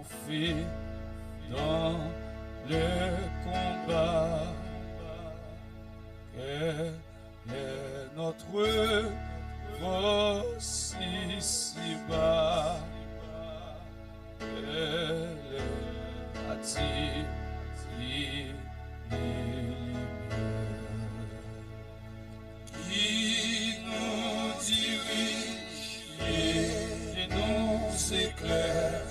triompher dans le combat. Quelle est notre force ici-bas? Quelle est la divinité qui nous dirige et nous éclaire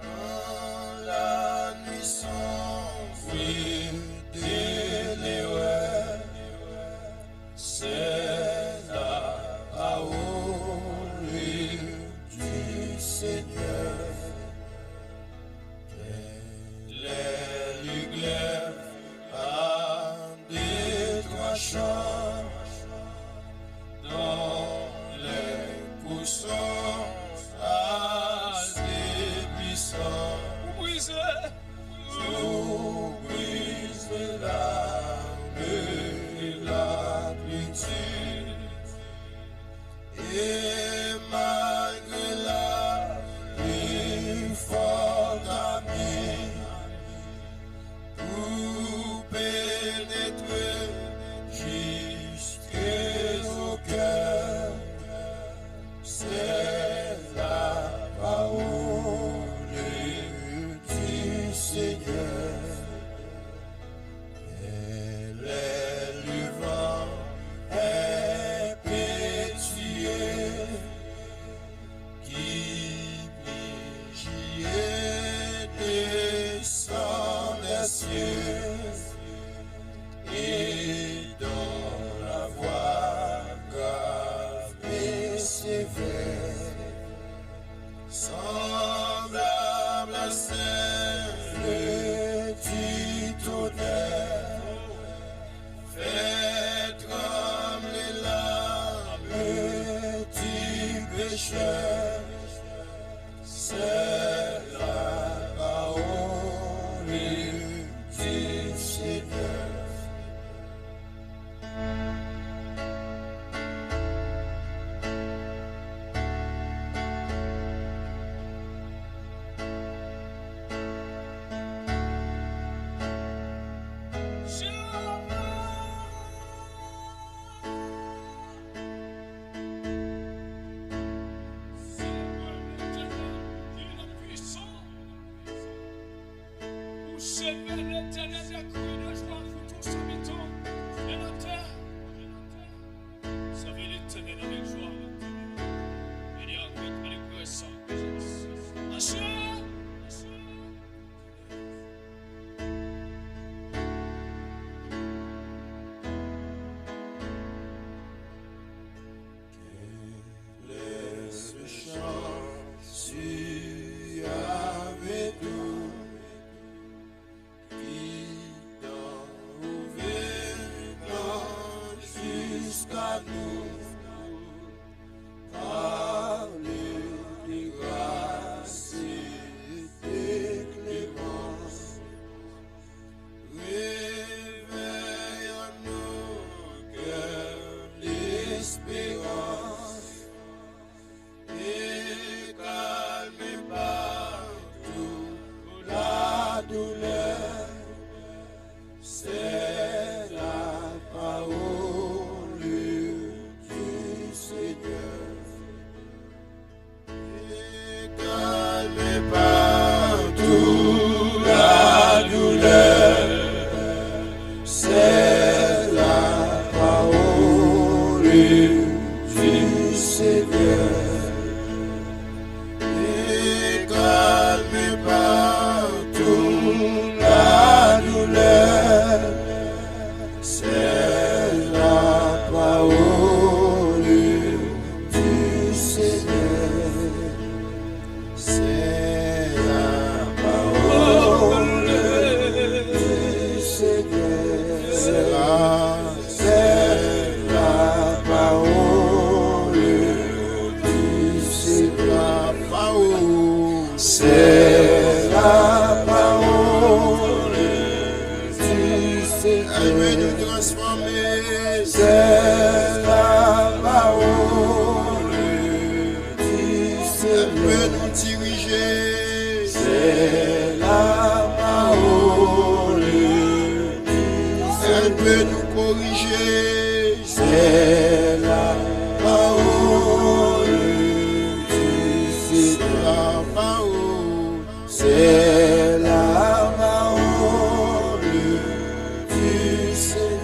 dans la nuit sombre de l'erreur. C'est la parole du Seigneur. Elle est l'éclair à des trois champs dans les poussons à des buissons. Vous brisez l'âme et la plétude, et malgré la plus forte amie, vous pénétrez jusqu'au cœur. C'est la parole du Seigneur. Elle est le vent impétueux qui vigier descend des cieux et dans la voie grave et sévère, semblable à celle du tonnerre, fait trembler l'âme du pécheur. C'est la parole du Seigneur. C'est la parole du Seigneur. Elle veut nous transformer. C'est la parole du Seigneur. elle peut nous diriger. C'est la parole du Seigneur. Elle peut nous corriger. C'est la parole du Seigneur. C'est la parole du Seigneur.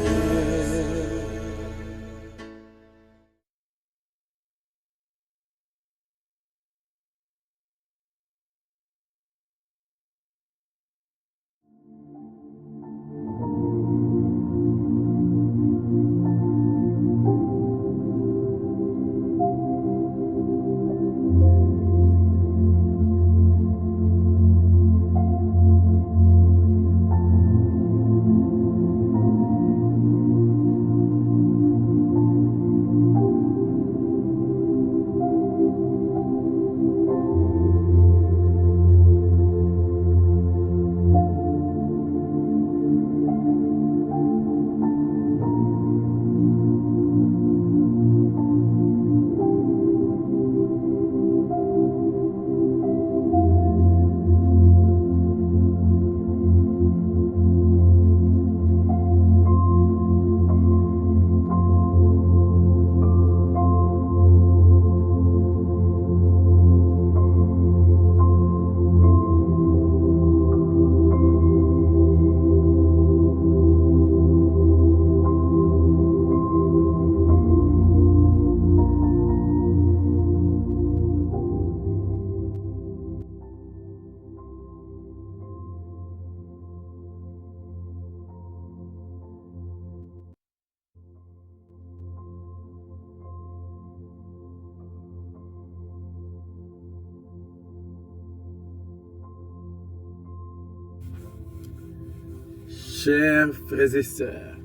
Chers frères et sœurs,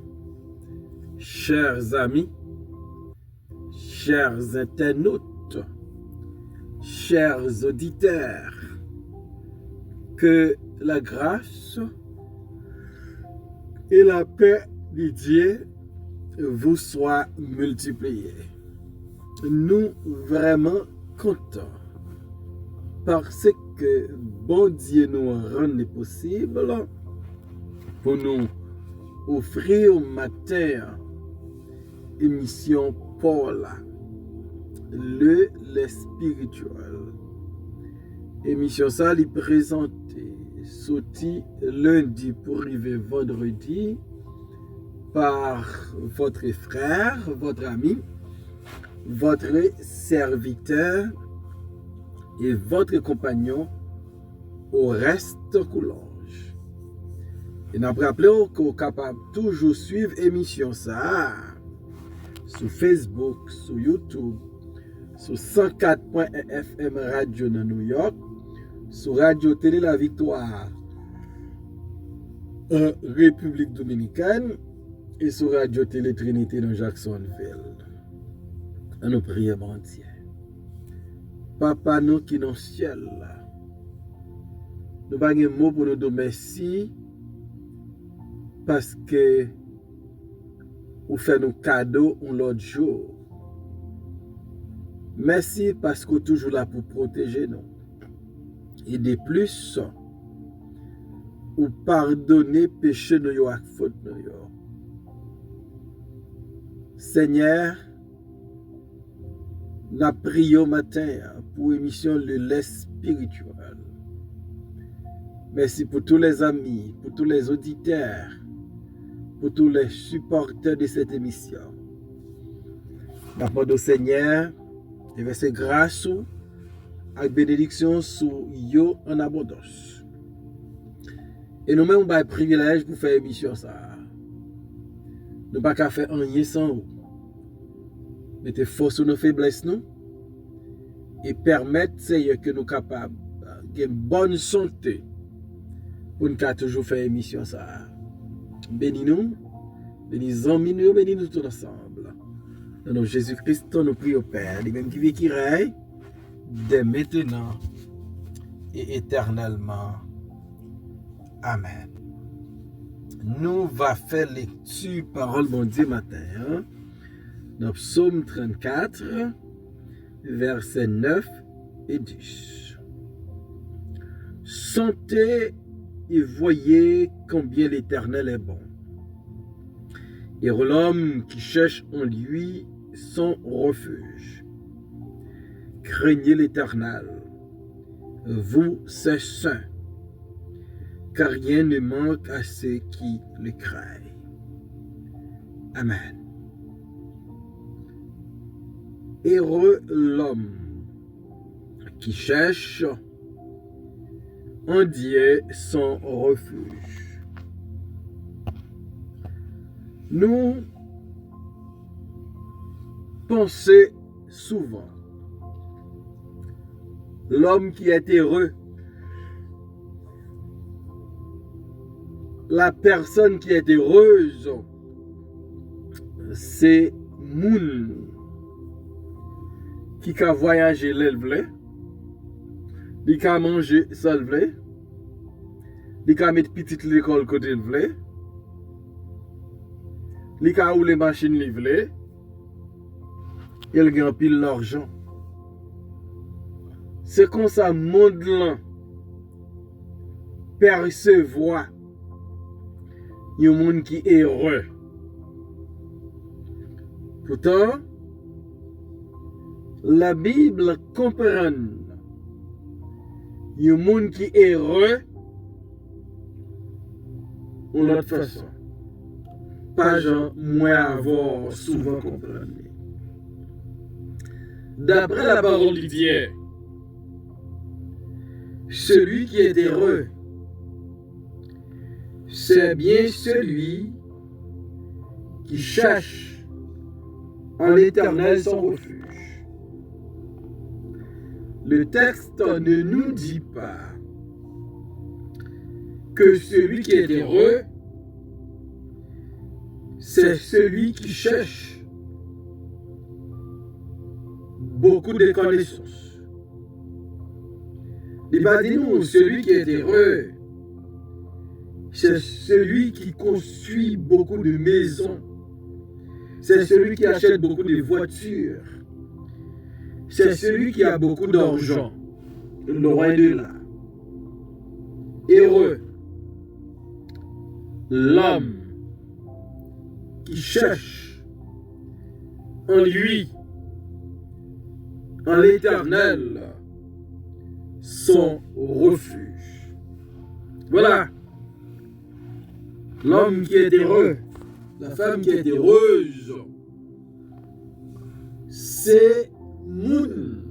chers amis, chers internautes, chers auditeurs, que la grâce et la paix de Dieu vous soient multipliées. Nous vraiment contents parce que bon Dieu nous rend possible pour nous offrir au matin émission Paul, le spirituel. Émission ça est présentée sorti lundi pour arriver vendredi par votre frère, votre ami, votre serviteur et votre compagnon au reste Coulange. Et nous rappelons qu'on est capable de toujours suivre l'émission ça sur Facebook, sur YouTube, sur 104.1 FM Radio de New York, sur Radio Télé La Victoire en République Dominicaine et sur Radio Télé Trinité dans Jacksonville. À nous prier, bon Dieu. Papa, nous qui dans le ciel, nous n'avons pas de mots pour nous dire merci parce que vous faites nos cadeaux l'autre jour. Merci parce que vous êtes toujours là pour protéger nous. Et de plus, vous pardonnez péché nous et faute nous. Seigneur, nous prions au matin pour l'émission Le lait spirituel. Merci pour tous les amis, pour tous les auditeurs, pour tous les supporters de cette émission. Nous demandons au Seigneur de verser grâce et bénédiction sur eux en abondance. Et nous-mêmes, nous avons le privilège pour faire l'émission. Nous ne pouvons pas faire rien sans vous. Mettez force sur nos faiblesses nous et permettre Seigneur que nous sommes capables d'une bonne santé pour nous toujours faire l'émission. Bénis-nous, bénis-nous, bénis-nous tous ensemble. Dans nom de Jésus-Christ, nous prions au Père, lui-même qui vit, qui règne, dès maintenant et éternellement. Amen. Nous va faire lecture parole bon Dieu matin. Dans Psaume 34, verset 9 et 10. Sentez et voyez combien l'Éternel est bon. Et l'homme qui cherche en lui son refuge. Craignez l'Éternel, vous ses saints, car rien ne manque à ceux qui le craignent. Amen. Heureux l'homme qui cherche en Dieu son refuge. Nous pensons souvent l'homme qui est heureux, la personne qui est heureuse, c'est moun qui a voyagé l'élevlé, qui a mangé salvé, qui a mis petite l'école côté l'élevlé, qui a roulé machine livrée, il gagne pile l'argent. C'est comme ça monde là percevoir un monde qui est heureux. Pourtant, la Bible comprend un monde qui est heureux de l'autre façon. Pas genre moi avoir souvent compris. D'après la parole de Dieu, celui qui est heureux, c'est bien celui qui cherche en l'Éternel son refuge. Le texte ne nous dit pas que celui qui est heureux, c'est celui qui cherche beaucoup de connaissances. Il va dire nous, celui qui est heureux, c'est celui qui construit beaucoup de maisons. C'est celui qui achète beaucoup de voitures. C'est celui qui a beaucoup d'argent. Loin de là. Heureux. L'homme qui cherche en lui, en l'Éternel, son refuge. Voilà. L'homme qui est heureux, la femme qui est heureuse, c'est moun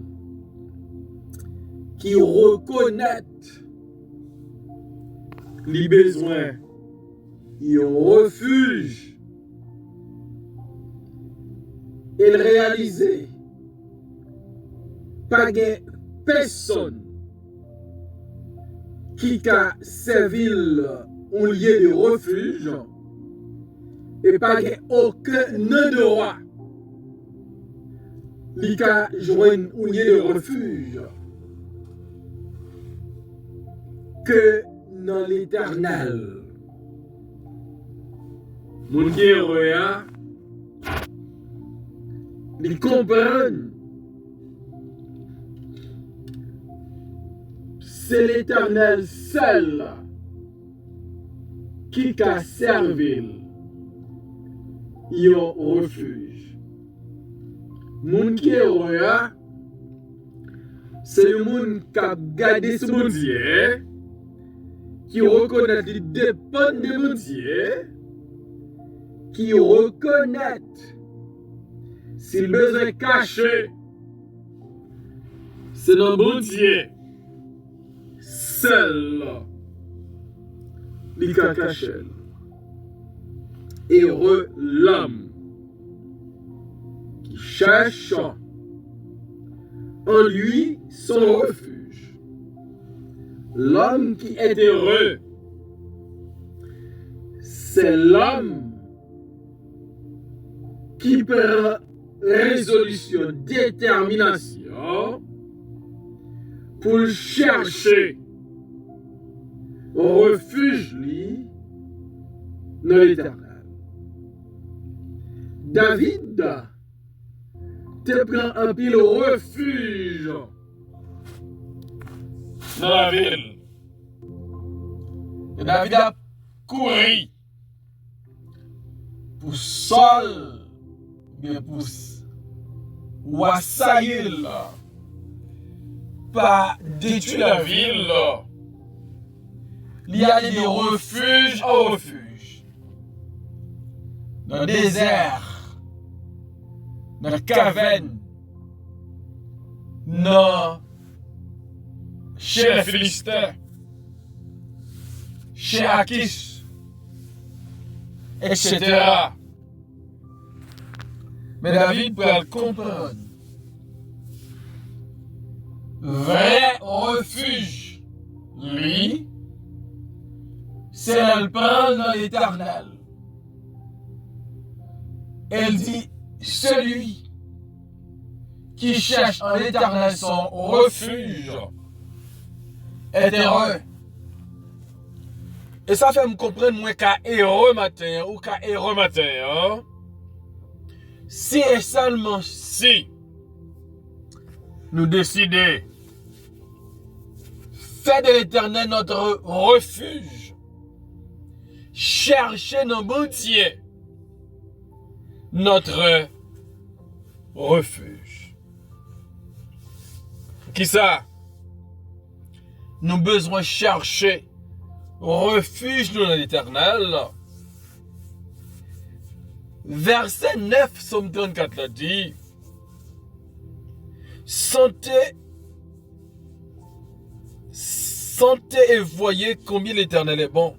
qui reconnaît les besoins, il refuge et le réaliser. Pas de personne qui a servi un lieu de refuge et pas aucun droit qui a joint un lieu de refuge que dans l'Éternel. Mon Dieu, ils comprennent. C'est l'Éternel seul qui a servi un refuge. Moun qui est heureux, c'est le monde qui a gardé ce mon Dieu, qui reconnaît qu'il dépend de mon Dieu, qui reconnaît s'il besoin caché, c'est dans mon Dieu seul qui a caché. Heureux l'homme qui cherche en lui son refuge. L'homme qui est heureux, c'est l'homme qui prend résolution, détermination pour chercher refuge lui dans l'Éternel. David te prend un pile refuge dans la ville. Et David a couru pour Saul, bien pour ou assaillir, pas détruire la ville. Il y a des refuges en refuge. Dans le désert, dans la caverne, chez les Philistins, chez Akish, etc. Mais David peut le comprendre. Vrai refuge, lui, c'est le prendre dans l'Éternel. Elle dit, celui qui cherche en l'Éternel son refuge est heureux. Et ça fait me comprendre moi qu'à heureux matin ou qu'à heureux matin, hein? Si et seulement si nous décidons faire de l'Éternel notre refuge, chercher dans bon Dieu notre refuge. Qui ça? Nous besoin chercher refuge dans l'Éternel. Verset 9, Psaume 34 l'a dit, sentez et voyez combien l'Éternel est bon.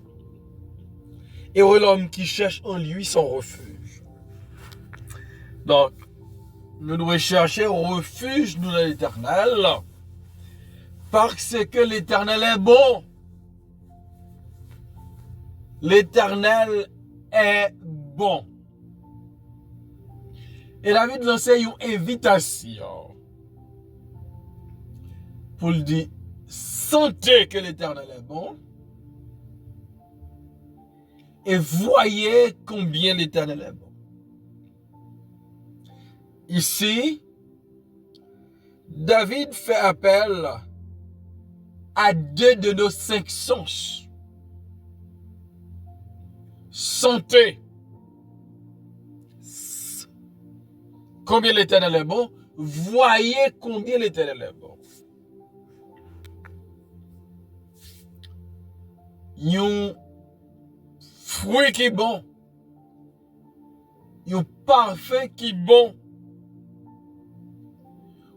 Et l'homme qui cherche en lui son refuge. Donc, nous devons chercher refuge dans l'Éternel parce que l'Éternel est bon. L'Éternel est bon. Et David lance une invitation pour lui dire, sentez que l'Éternel est bon et voyez combien l'Éternel est bon. Ici, David fait appel à 2 de nos 5 sens. Sentez combien l'Éternel est bon. Voyez combien l'Éternel est bon. Un fruit qui est bon. Un parfum qui est bon.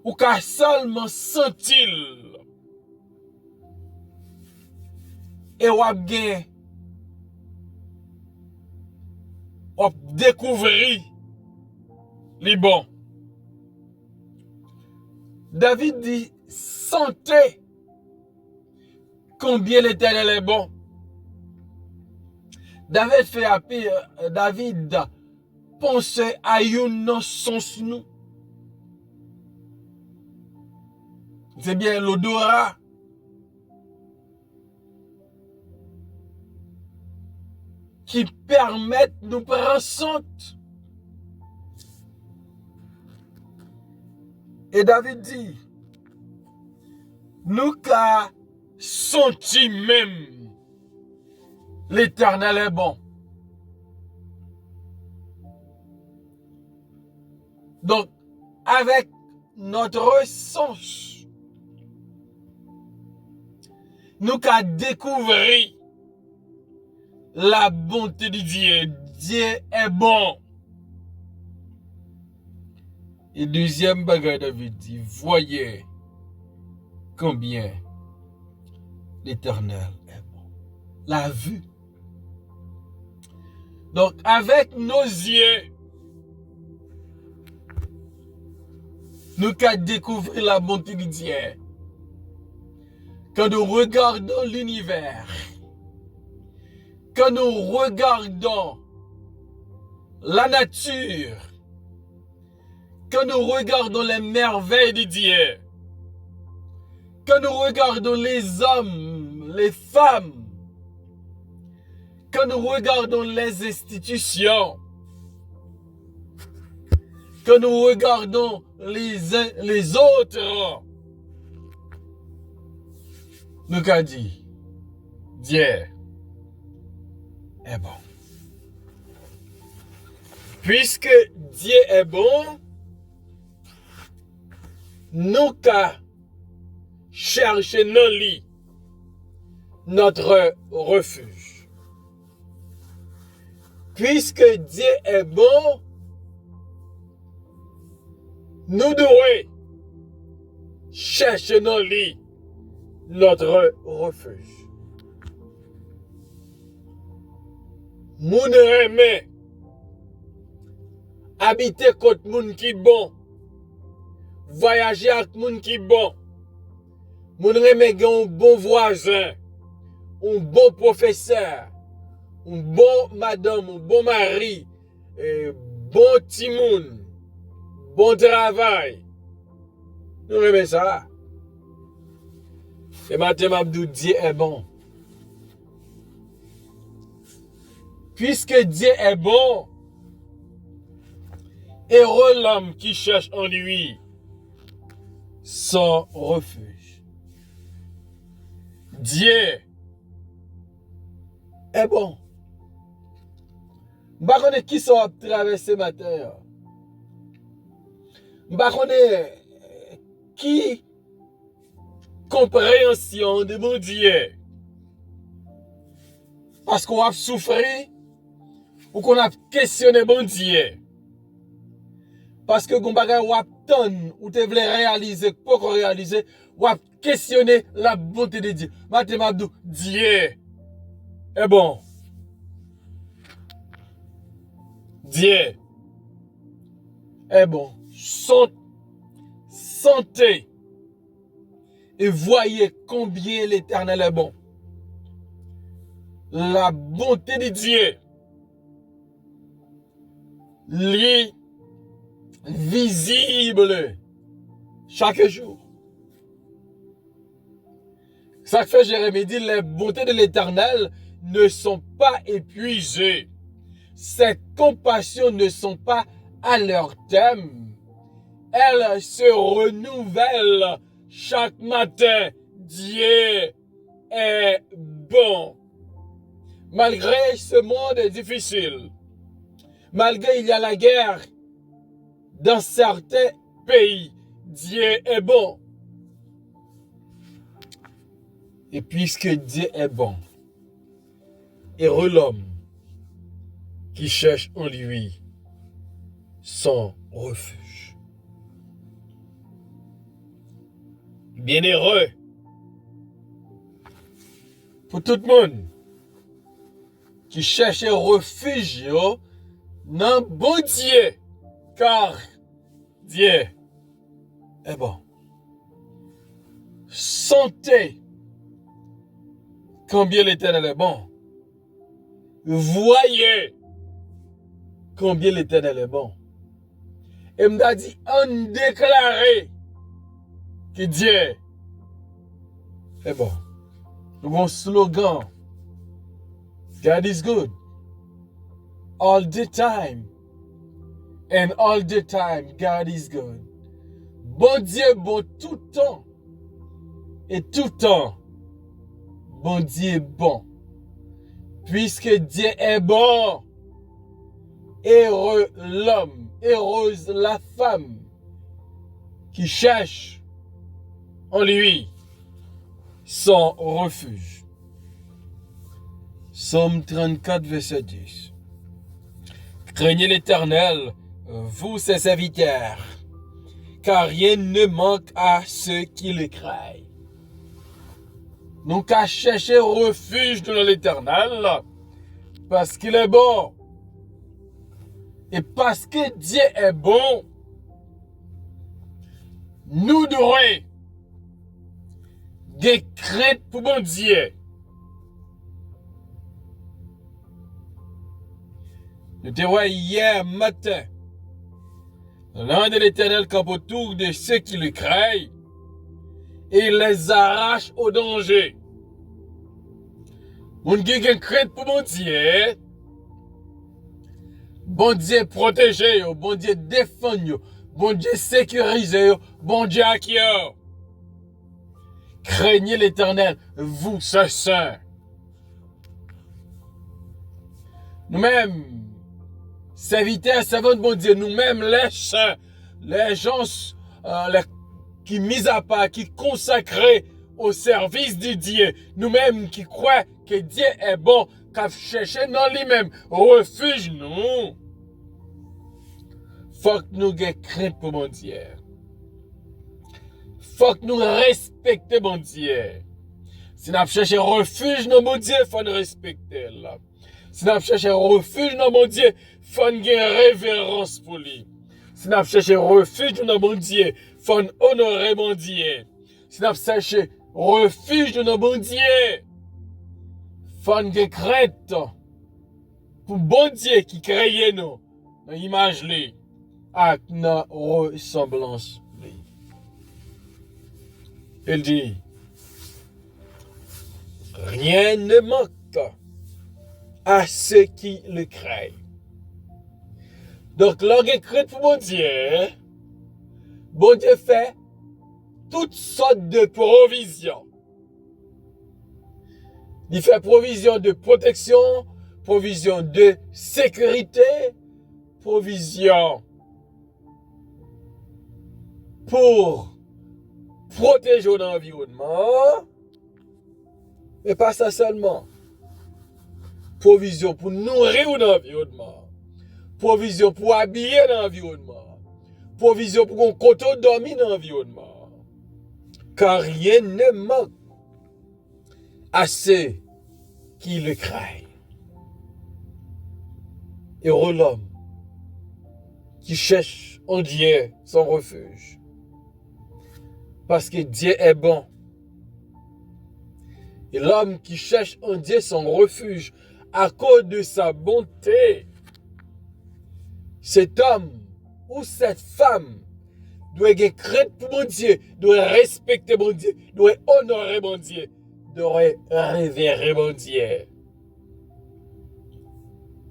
Ou qu'à seulement sentir. Et ou a bien ou découvrir les bons. David dit, sentez combien l'Éternel est bon. David fait appeler, David pense à une sens nous. C'est bien l'odorat. Qui permettent de nous prendre soin. Et David dit, nous qu'a senti même l'Éternel est bon. Donc, avec notre sens, nous qu'a découvert la bonté de Dieu. Dieu est bon. Et deuxième bagage, David dit, voyez combien l'Éternel est bon. La vue. Donc, avec nos yeux, nous qu'à découvrir la bonté de Dieu. Quand nous regardons l'univers, quand nous regardons la nature, quand nous regardons les merveilles de Dieu, quand nous regardons les hommes, les femmes, quand nous regardons les institutions, quand nous regardons les uns les autres, nous qu'a dit, Dieu est bon. Puisque Dieu est bon, nous qu'a cherché dans lui notre refuge. Puisque Dieu est bon, nous devons chercher dans lui notre refuge. Moun aimé habiter contre moun qui bon, voyager avec moun qui bon, moun aimé gen un bon voisin, un bon professeur, un bon madame, un bon mari, bon timoun, bon travail. Nous aimons ça. Et maintenant, Abdou, Dieu est bon. Puisque Dieu est bon, heureux l'homme qui cherche en lui son refuge. Dieu est bon. Je ne sais pas qui sont traversés matin. Je ne sais pas qui compréhension de mon Dieu. Parce qu'on a souffert ou qu'on a questionné mon Dieu. Parce que qu'on bagay ou attendre ou te voulais réaliser pour qu'on réalise ou a questionné la bonté de Dieu. Mathématique, Dieu est bon. Dieu est bon. Sentez et voyez combien l'Éternel est bon. La bonté de Dieu, lui, visible chaque jour. Ça fait Jérémie dit, les bontés de l'Éternel ne sont pas épuisées. Ses compassions ne sont pas à leur terme. Elles se renouvellent chaque matin. Dieu est bon. Malgré ce monde difficile, malgré il y a la guerre dans certains pays, Dieu est bon. Et puisque Dieu est bon, heureux l'homme qui cherche en lui son refuge. Bienheureux pour tout le monde qui cherche un refuge dans bon Dieu, car Dieu est bon. Sentez combien l'Éternel est bon. Voyez combien l'Éternel est bon. Et m'a dit, on déclaré que Dieu est bon. Nous avons un slogan. God is good. All the time. And all the time, God is good. Bon Dieu, bon tout temps. Et tout temps, bon Dieu est bon. Puisque Dieu est bon, heureux l'homme, heureuse la femme qui cherche en lui son refuge. Psaume 34, verset 10. Craignez l'Éternel, vous ses serviteurs, car rien ne manque à ceux qui le craignent. Nous qu'à chercher refuge dans l'Éternel, parce qu'il est bon. Et parce que Dieu est bon, nous devons des craintes pour bon Dieu. Nous te voyons hier matin, l'ange de l'Éternel campe autour de ceux qui le craignent et il les arrache au danger. Moun qui a crainte pour bon Dieu, bon Dieu protège, bon Dieu défend, bon Dieu sécurise, bon Dieu acquiert. Craignez l'Éternel, vous, ses saints. Nous-mêmes, serviteurs, servants de bon Dieu, nous-mêmes, les saints, les gens qui mis à part, qui consacrés au service de Dieu, nous-mêmes qui croient que Dieu est bon, qu'à chercher dans lui-même refuge, nous. Faut que nous ayons crainte pour mon Dieu. Faut que nous respections mon Dieu. Si nous cherchons refuge dans mon Dieu, il faut nous respecter. Si nous cherchons refuge dans mon Dieu, il faut nous avoir révérence pour lui. Si nous cherchons refuge dans mon Dieu, il faut nous honorer mon Dieu. Si nous cherchons refuge dans mon Dieu, il faut nous avoir crainte pour bon Dieu qui crée nous, dans l'image lui, avec notre ressemblance lui. Il dit, rien ne manque à ceux qui le craignent. Donc, l'on écrit pour bon Dieu fait toutes sortes de provisions. Il fait provision de protection, provision de sécurité, provision pour protéger l'environnement, mais pas ça seulement. Provision pour nourrir l'environnement, provision pour habiller l'environnement, provision pour qu'on coteau dormir dans l'environnement. Car rien ne manque à ceux qui le craignent. Heureux l'homme qui cherche en Dieu son refuge. Parce que Dieu est bon. Et l'homme qui cherche en Dieu son refuge à cause de sa bonté, cet homme ou cette femme doit avoir crainte pour mon Dieu, doit respecter mon Dieu, doit honorer mon Dieu, doit révérer mon Dieu.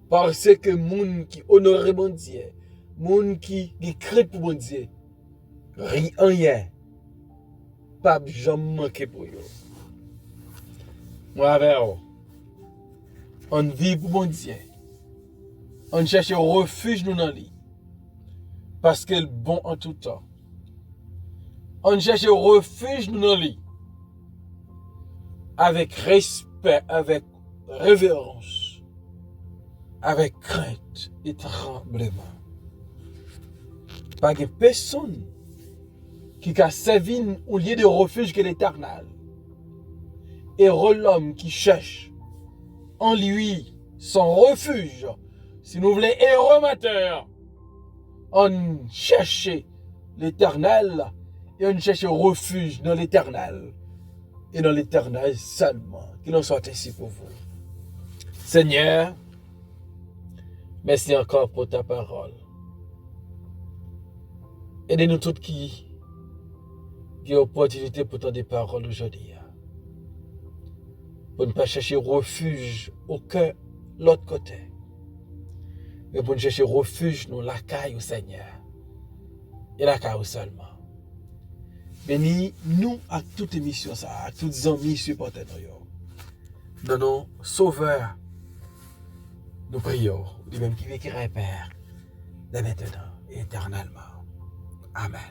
Parce que moun qui honore mon Dieu, moun qui crainte pour mon Dieu, rien, pas jamais manquer pour eux. Moi avec eux, on vit pour mon Dieu. On cherche un refuge nous dans lui. Parce qu'il est bon en tout temps. On cherche un refuge nous dans lui. Avec respect, avec révérence, avec crainte et tremblement. Pas de personne qui a servi au lieu de refuge que l'Éternel. Et l'homme qui cherche en lui son refuge. Si nous voulons héros matin, on cherche l'Éternel et on cherche refuge dans l'Éternel. Et dans l'Éternel seulement. Qu'il en soit ainsi pour vous. Seigneur, merci encore pour ta parole. Aidez-nous tous qui ont l'opportunité pour tant de paroles aujourd'hui. Pour ne pas chercher refuge aucun l'autre côté. Mais pour nous chercher refuge dans la caille au Seigneur. Et la caille seulement. Bénis nous à toute émission, à toutes les amis supporters. Dans nos sauveurs, nous prions. Lui-même qui vit, qui répère, dès maintenant et éternellement. Amen.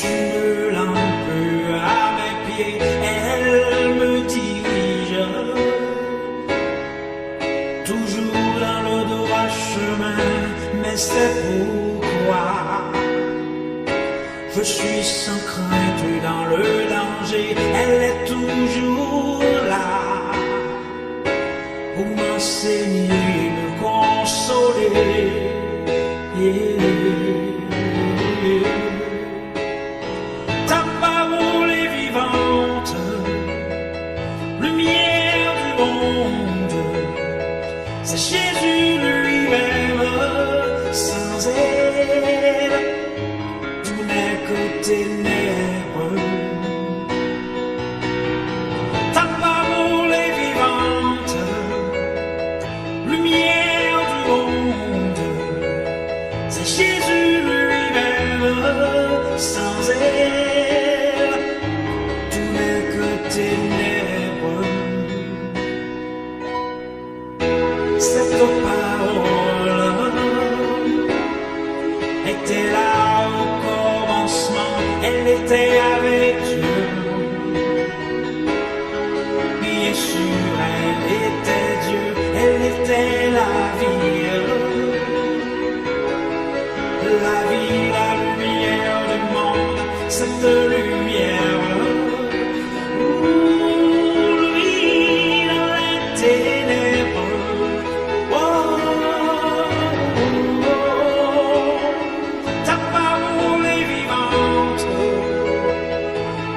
une lampe à mes pieds, elle me dirige toujours dans le droit chemin, mais c'est pourquoi je suis sans crainte dans le danger. Elle est toujours là pour m'enseigner, me consoler. Ta parole est vivante, lumière du monde. C'est Jésus lui-même, sans elle, tout n'est que ténèbres. Ta parole est vivante, lumière du monde. C'est Jésus lui-même, sans elle, tout n'est que ténèbres. Cette parole était là au commencement, elle était avec Dieu. Bien sûr, elle était Dieu, elle était la vie, la lumière du monde, cette lumière. Lui dans les ténèbres. Ta parole est vivante,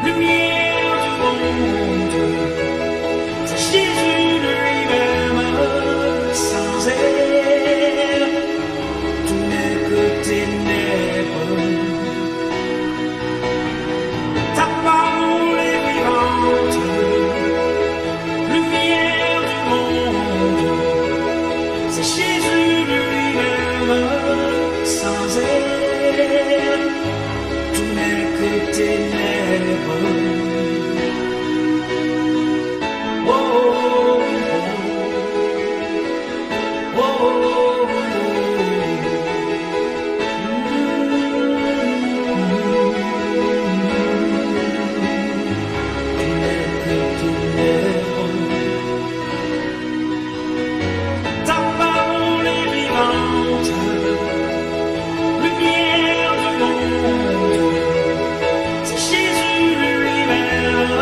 lumière du monde. C'est Jésus lui-même, sans elle, tout n'est que ténèbres. Ta parole est vivante, lumière du monde. C'est Jésus lui-même, sans elle, tout n'est que ténèbres. Oh, oh, oh, oh, oh. Tout n'est que ténèbres. Ta parole est vivante, lumière du monde. C'est Jésus lui-même,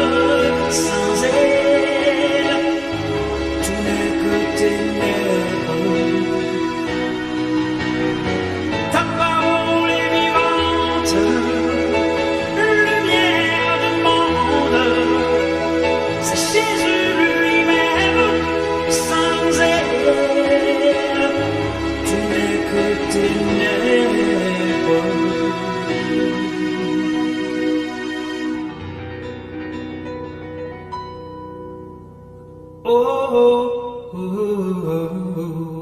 sans elle, tout n'est que ténèbres. Ta parole est vivante, lumière du monde. C'est Jésus lui-même, sans elle, tout n'est que ténèbres. Oh, oh, oh, oh, oh.